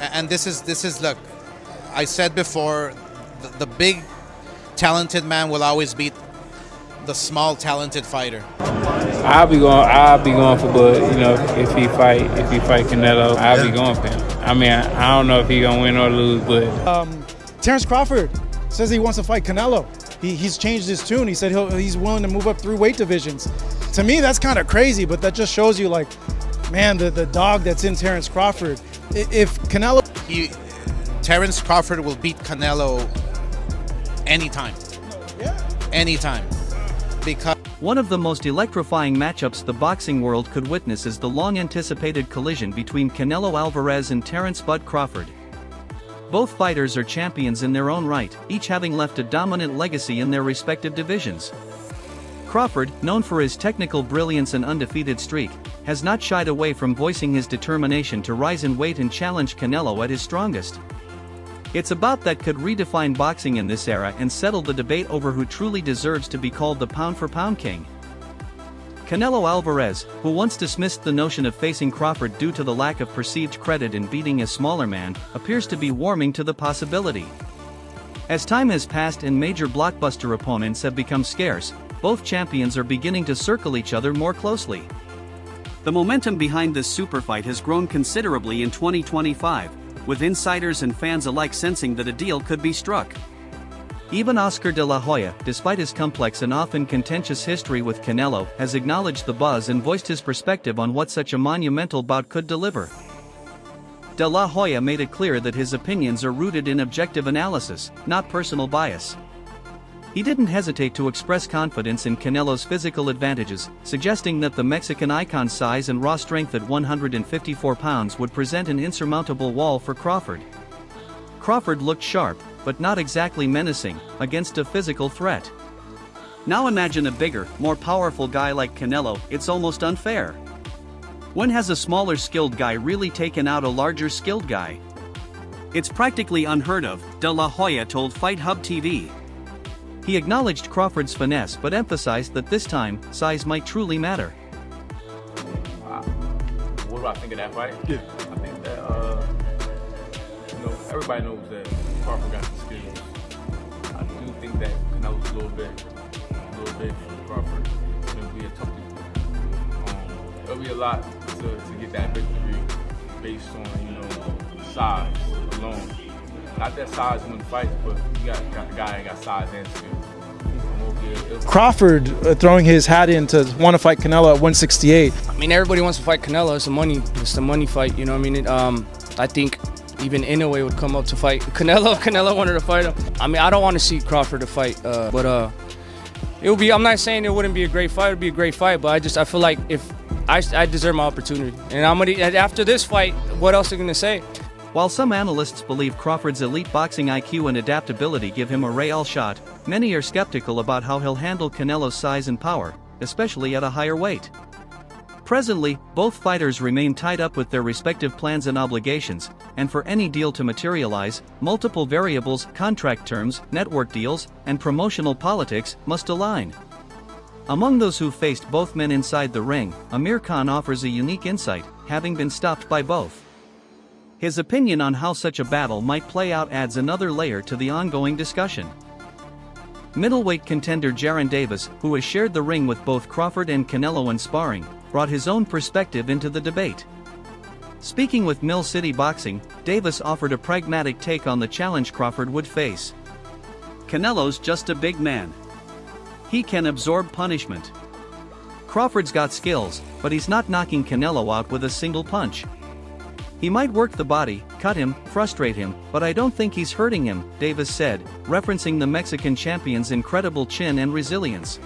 And this is look. I said before, the big, talented man will always beat the small, talented fighter. I'll be going for Bud. You know, if he fight Canelo, I'll be going for him. I mean, I don't know if he gonna win or lose, but Terence Crawford says he wants to fight Canelo. He's changed his tune. He said he's willing to move up 3 weight divisions. To me, that's kind of crazy, but that just shows you, like, man, the dog that's in Terence Crawford. If Canelo, Terence Crawford will beat Canelo anytime. Yeah. Anytime. Because one of the most electrifying matchups the boxing world could witness is the long-anticipated collision between Canelo Alvarez and Terence "Bud" Crawford. Both fighters are champions in their own right, each having left a dominant legacy in their respective divisions. Crawford, known for his technical brilliance and undefeated streak, has not shied away from voicing his determination to rise in weight and challenge Canelo at his strongest. It's a bout that could redefine boxing in this era and settle the debate over who truly deserves to be called the pound-for-pound king. Canelo Alvarez, who once dismissed the notion of facing Crawford due to the lack of perceived credit in beating a smaller man, appears to be warming to the possibility. As time has passed and major blockbuster opponents have become scarce, both champions are beginning to circle each other more closely. The momentum behind this super fight has grown considerably in 2025, with insiders and fans alike sensing that a deal could be struck. Even Oscar de la Hoya, despite his complex and often contentious history with Canelo, has acknowledged the buzz and voiced his perspective on what such a monumental bout could deliver. De la Hoya made it clear that his opinions are rooted in objective analysis, not personal bias. He didn't hesitate to express confidence in Canelo's physical advantages, suggesting that the Mexican icon's size and raw strength at 154 pounds would present an insurmountable wall for Crawford. Crawford looked sharp, but not exactly menacing, against a physical threat. Now imagine a bigger, more powerful guy like Canelo. It's almost unfair. When has a smaller skilled guy really taken out a larger skilled guy? It's practically unheard of, De La Hoya told Fight Hub TV. He acknowledged Crawford's finesse but emphasized that this time, size might truly matter. What do I think of that fight? Yeah. I think that, everybody knows that Crawford got the skills. I do think that Canelo's a little big for Crawford. It'll be a tough thing. It'll be a lot to get that victory based on, size alone. Not that size wins fights, but you got the guy that got size and skill. Crawford throwing his hat in to want to fight Canelo at 168. I mean, everybody wants to fight Canelo. It's the money fight. You know what I mean? I think even Inoue would come up to fight Canelo. Canelo wanted to fight him. I mean, I don't want to see Crawford to fight, but it would be. I'm not saying it wouldn't be a great fight. It'd be a great fight, but I feel like if I deserve my opportunity, and after this fight, what else are you gonna say? While some analysts believe Crawford's elite boxing IQ and adaptability give him a real shot, many are skeptical about how he'll handle Canelo's size and power, especially at a higher weight. Presently, both fighters remain tied up with their respective plans and obligations, and for any deal to materialize, multiple variables, contract terms, network deals, and promotional politics must align. Among those who faced both men inside the ring, Amir Khan offers a unique insight, having been stopped by both. His opinion on how such a battle might play out adds another layer to the ongoing discussion. Middleweight contender Jaron Davis, who has shared the ring with both Crawford and Canelo in sparring, brought his own perspective into the debate. Speaking with Mill City Boxing, Davis offered a pragmatic take on the challenge Crawford would face. Canelo's just a big man. He can absorb punishment. Crawford's got skills, but he's not knocking Canelo out with a single punch. He might work the body, cut him, frustrate him, but I don't think he's hurting him, Davis said, referencing the Mexican champion's incredible chin and resilience.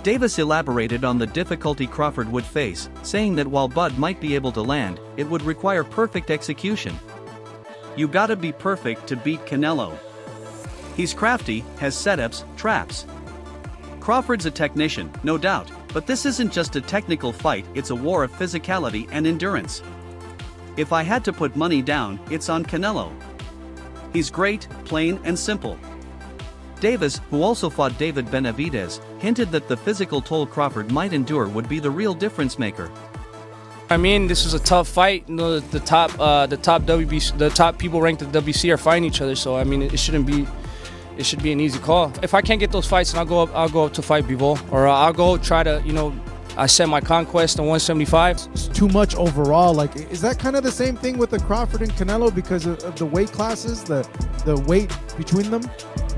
Davis elaborated on the difficulty Crawford would face, saying that while Bud might be able to land, it would require perfect execution. You gotta be perfect to beat Canelo. He's crafty, has setups, traps. Crawford's a technician, no doubt, but this isn't just a technical fight, it's a war of physicality and endurance. If I had to put money down, it's on Canelo. He's great, plain and simple. Davis, who also fought David Benavidez, hinted that the physical toll Crawford might endure would be the real difference maker. I mean, this was a tough fight. You know, the top WBC, the top people ranked at WBC are fighting each other. So I mean, it should be an easy call. If I can't get those fights, then I'll go up to fight Bivol, or I'll go try to, you know, I set my conquest on 175. It's too much overall. Like, is that kind of the same thing with the Crawford and Canelo because of the weight classes, the weight between them?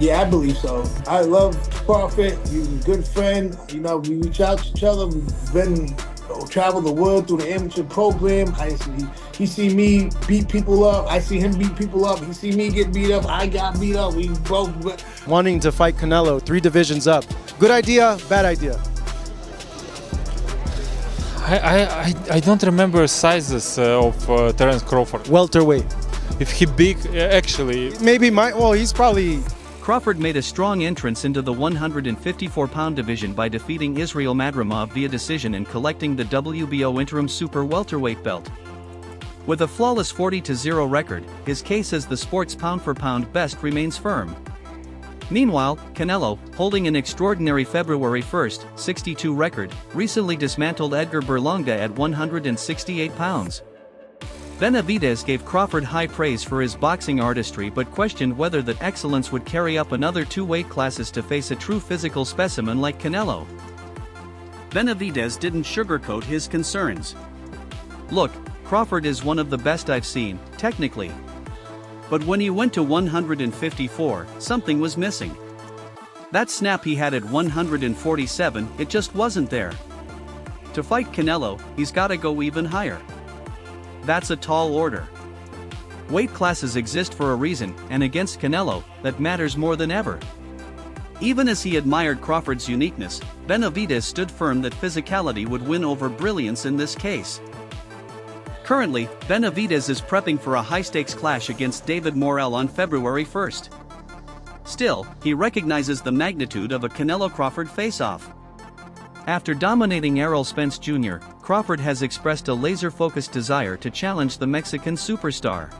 Yeah, I believe so. I love Crawford. He's a good friend. You know, we reach out to each other. We've been travel the world through the amateur program. He see me beat people up. I see him beat people up. He see me get beat up. I got beat up. We both Wanting to fight Canelo, 3 divisions up. Good idea, bad idea? I don't remember sizes of Terence Crawford. Welterweight. If he big, actually. Maybe he's probably... Crawford made a strong entrance into the 154-pound division by defeating Israel Madrimov via decision and collecting the WBO interim super welterweight belt. With a flawless 40-0 record, his case as the sport's pound-for-pound best remains firm. Meanwhile, Canelo, holding an extraordinary February 1st, 62 record, recently dismantled Edgar Berlanga at 168 pounds. Benavidez gave Crawford high praise for his boxing artistry but questioned whether that excellence would carry up another 2 weight classes to face a true physical specimen like Canelo. Benavidez didn't sugarcoat his concerns. "Look, Crawford is one of the best I've seen, technically. But when he went to 154, something was missing. That snap he had at 147, it just wasn't there. To fight Canelo, he's gotta go even higher. That's a tall order. Weight classes exist for a reason, and against Canelo, that matters more than ever." Even as he admired Crawford's uniqueness, Benavidez stood firm that physicality would win over brilliance in this case. Currently, Benavidez is prepping for a high-stakes clash against David Morrell on February 1st. Still, he recognizes the magnitude of a Canelo-Crawford face-off. After dominating Errol Spence Jr., Crawford has expressed a laser-focused desire to challenge the Mexican superstar.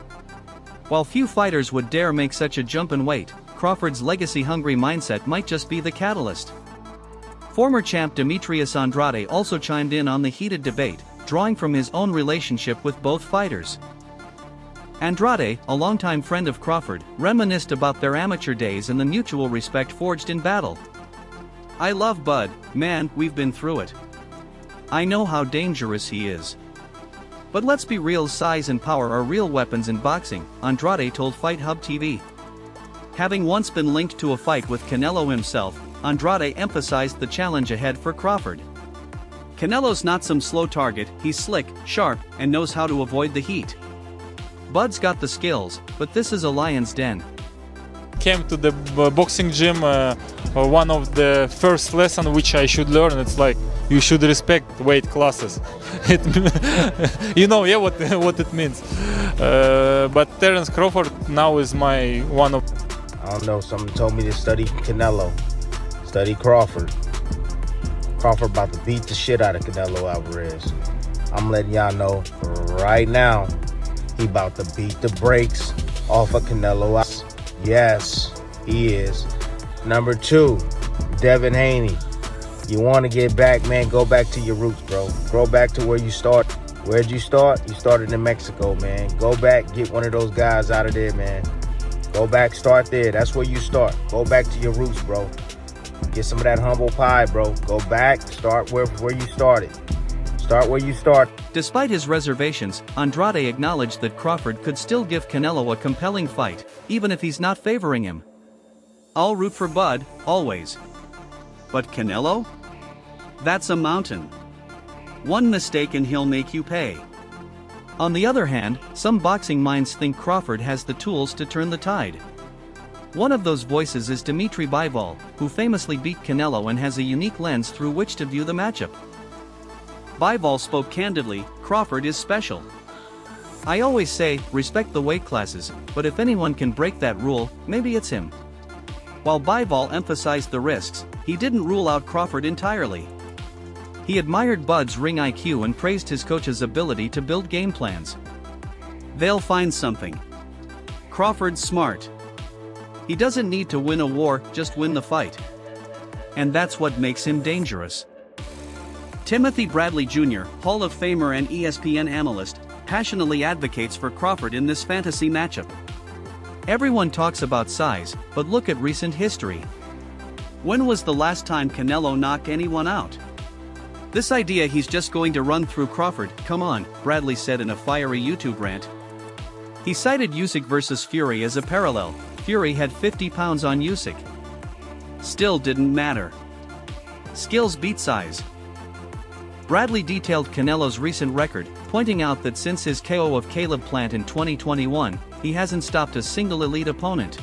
While few fighters would dare make such a jump in weight, Crawford's legacy-hungry mindset might just be the catalyst. Former champ Demetrius Andrade also chimed in on the heated debate, drawing from his own relationship with both fighters. Andrade, a longtime friend of Crawford, reminisced about their amateur days and the mutual respect forged in battle. "I love Bud, man, we've been through it. I know how dangerous he is. But let's be real, size and power are real weapons in boxing," Andrade told Fight Hub TV. Having once been linked to a fight with Canelo himself, Andrade emphasized the challenge ahead for Crawford. "Canelo's not some slow target, he's slick, sharp, and knows how to avoid the heat. Bud's got the skills, but this is a lion's den." Came to the boxing gym, one of the first lesson which I should learn, it's like, you should respect weight classes. You know, yeah, what it means. But Terence Crawford now is one of... I don't know, someone told me to study Canelo, study Crawford. Crawford about to beat the shit out of Canelo Alvarez. I'm letting y'all know right now, he about to beat the brakes off of Canelo Alvarez. Yes, he is. Number 2, Devin Haney. You want to get back, man, go back to your roots, bro. Go back to where you start. Where'd you start? You started in Mexico, man. Go back, get one of those guys out of there, man. Go back, start there. That's where you start. Go back to your roots, bro. Get some of that humble pie, bro. Go back, start where you started. Start where you start. Despite his reservations, Andrade acknowledged that Crawford could still give Canelo a compelling fight, even if he's not favoring him. "I'll root for Bud, always. But Canelo? That's a mountain. One mistake and he'll make you pay." On the other hand, some boxing minds think Crawford has the tools to turn the tide. One of those voices is Dimitri Bivol, who famously beat Canelo and has a unique lens through which to view the matchup. Bivol spoke candidly, "Crawford is special. I always say, respect the weight classes, but if anyone can break that rule, maybe it's him." While Bivol emphasized the risks, he didn't rule out Crawford entirely. He admired Bud's ring IQ and praised his coach's ability to build game plans. "They'll find something. Crawford's smart. He doesn't need to win a war, just win the fight. And that's what makes him dangerous." Timothy Bradley Jr., Hall of Famer and ESPN analyst, passionately advocates for Crawford in this fantasy matchup. Everyone talks about size, but look at recent history. When was the last time Canelo knocked anyone out? This idea he's just going to run through Crawford, come on, Bradley said in a fiery YouTube rant. He cited Usyk versus Fury as a parallel. Fury had 50 pounds on Usyk. Still didn't matter. Skills beat size. Bradley detailed Canelo's recent record, pointing out that since his KO of Caleb Plant in 2021, he hasn't stopped a single elite opponent.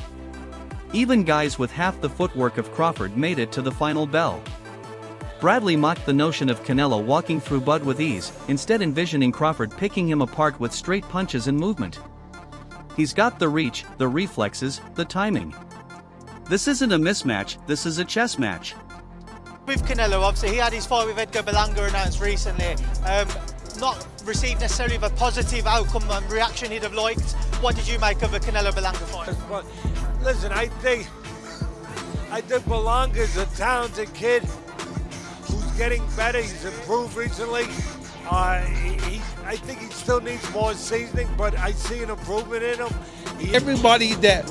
Even guys with half the footwork of Crawford made it to the final bell. Bradley mocked the notion of Canelo walking through Bud with ease, instead envisioning Crawford picking him apart with straight punches and movement. He's got the reach, the reflexes, the timing. This isn't a mismatch, this is a chess match. With Canelo, obviously he had his fight with Edgar Berlanga announced recently. Not received necessarily a positive outcome and reaction he'd have liked. What did you make of the Canelo Berlanga fight? But listen, I think Berlanga's a talented kid who's getting better. He's improved recently. I think he still needs more seasoning, but I see an improvement in him. Everybody that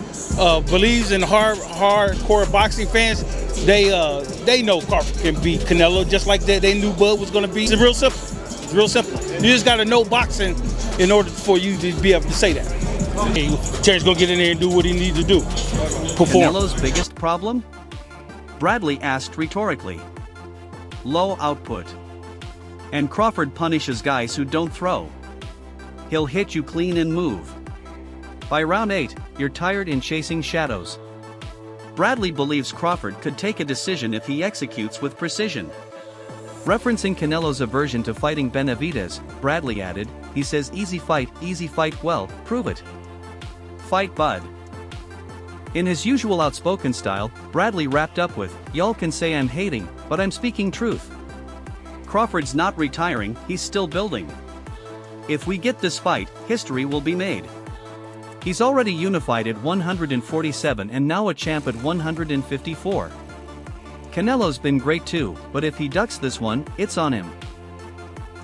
believes in hardcore boxing fans, they know Crawford can beat Canelo just like they knew Bud was going to be. It's real simple. It's real simple. You just got to know boxing in order for you to be able to say that. Hey, Terence going to get in there and do what he needs to do. Perform. Canelo's biggest problem? Bradley asked rhetorically. Low output. And Crawford punishes guys who don't throw. He'll hit you clean and move. By round 8, you're tired in chasing shadows. Bradley believes Crawford could take a decision if he executes with precision. Referencing Canelo's aversion to fighting Benavidez, Bradley added, he says easy fight, well, prove it. Fight Bud. In his usual outspoken style, Bradley wrapped up with, y'all can say I'm hating, but I'm speaking truth. Crawford's not retiring, he's still building. If we get this fight, history will be made. He's already unified at 147 and now a champ at 154. Canelo's been great too, but if he ducks this one, it's on him.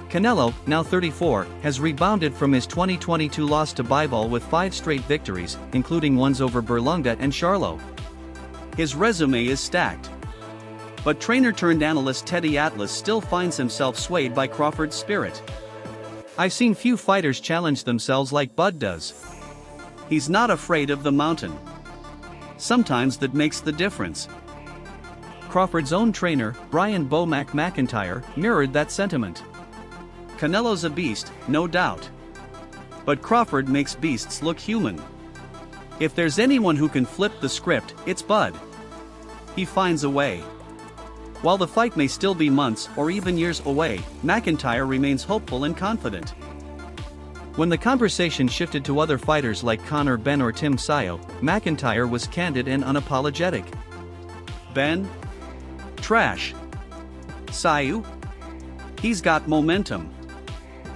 Canelo, now 34, has rebounded from his 2022 loss to Bivol with 5 straight victories, including ones over Berlanga and Charlo. His resume is stacked. But trainer-turned-analyst Teddy Atlas still finds himself swayed by Crawford's spirit. I've seen few fighters challenge themselves like Bud does. He's not afraid of the mountain. Sometimes that makes the difference. Crawford's own trainer, Brian "Bo-Mac" McIntyre, mirrored that sentiment. Canelo's a beast, no doubt. But Crawford makes beasts look human. If there's anyone who can flip the script, it's Bud. He finds a way. While the fight may still be months or even years away, McIntyre remains hopeful and confident. When the conversation shifted to other fighters like Conor Benn or Tim Sio, McIntyre was candid and unapologetic. Ben? Trash. Sio? He's got momentum.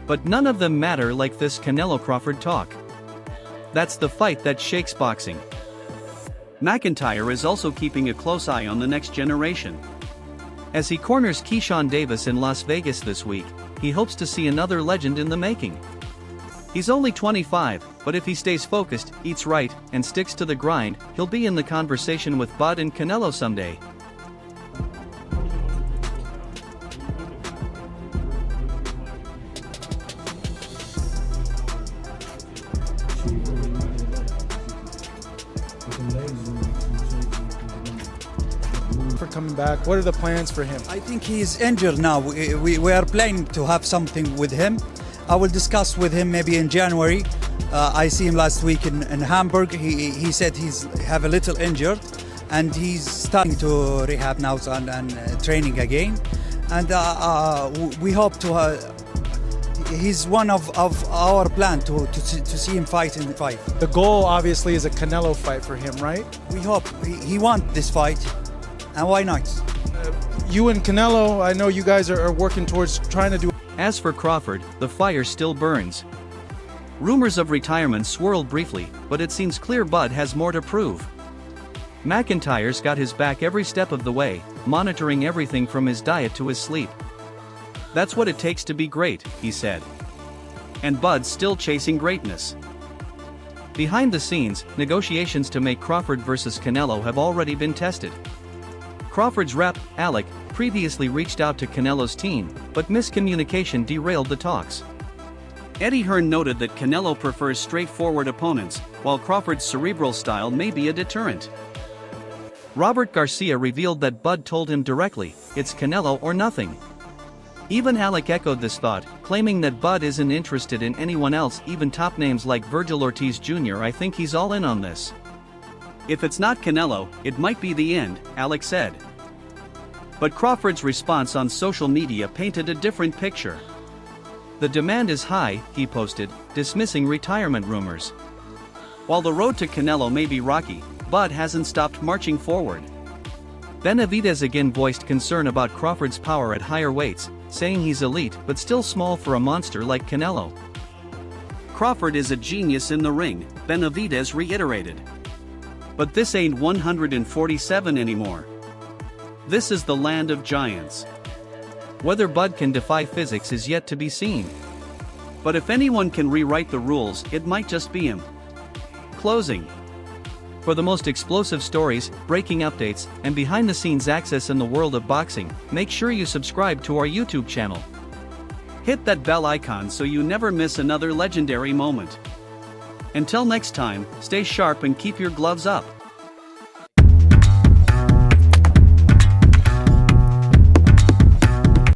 But none of them matter like this Canelo-Crawford talk. That's the fight that shakes boxing. McIntyre is also keeping a close eye on the next generation. As he corners Keyshawn Davis in Las Vegas this week, he hopes to see another legend in the making. He's only 25, but if he stays focused, eats right, and sticks to the grind, he'll be in the conversation with Bud and Canelo someday. For coming back, what are the plans for him? I think he is injured now. We are planning to have something with him. I will discuss with him maybe in January. I see him last week in Hamburg. He said he's have a little injured, and he's starting to rehab now and training again. And we hope to. He's one of our plan to see him fight in the fight. The goal obviously is a Canelo fight for him, right? We hope he wants this fight, and why not? You and Canelo, I know you guys are working towards trying to do. As for Crawford, the fire still burns. Rumors of retirement swirled briefly, but it seems clear Bud has more to prove. McIntyre's got his back every step of the way, monitoring everything from his diet to his sleep. That's what it takes to be great, he said. And Bud's still chasing greatness. Behind the scenes, negotiations to make Crawford vs. Canelo have already been tested. Crawford's rep, Alec, previously reached out to Canelo's team, but miscommunication derailed the talks. Eddie Hearn noted that Canelo prefers straightforward opponents, while Crawford's cerebral style may be a deterrent. Robert Garcia revealed that Bud told him directly, "It's Canelo or nothing." Even Alec echoed this thought, claiming that Bud isn't interested in anyone else, even top names like Virgil Ortiz Jr. "I think he's all in on this. If it's not Canelo, it might be the end," Alec said. But Crawford's response on social media painted a different picture. "The demand is high," he posted, dismissing retirement rumors. While the road to Canelo may be rocky, Bud hasn't stopped marching forward. Benavidez again voiced concern about Crawford's power at higher weights, saying he's elite but still small for a monster like Canelo. "Crawford is a genius in the ring," Benavidez reiterated. "But this ain't 147 anymore. This is the land of giants." Whether Bud can defy physics is yet to be seen. But if anyone can rewrite the rules, it might just be him. Closing. For the most explosive stories, breaking updates, and behind-the-scenes access in the world of boxing, make sure you subscribe to our YouTube channel. Hit that bell icon so you never miss another legendary moment. Until next time, stay sharp and keep your gloves up.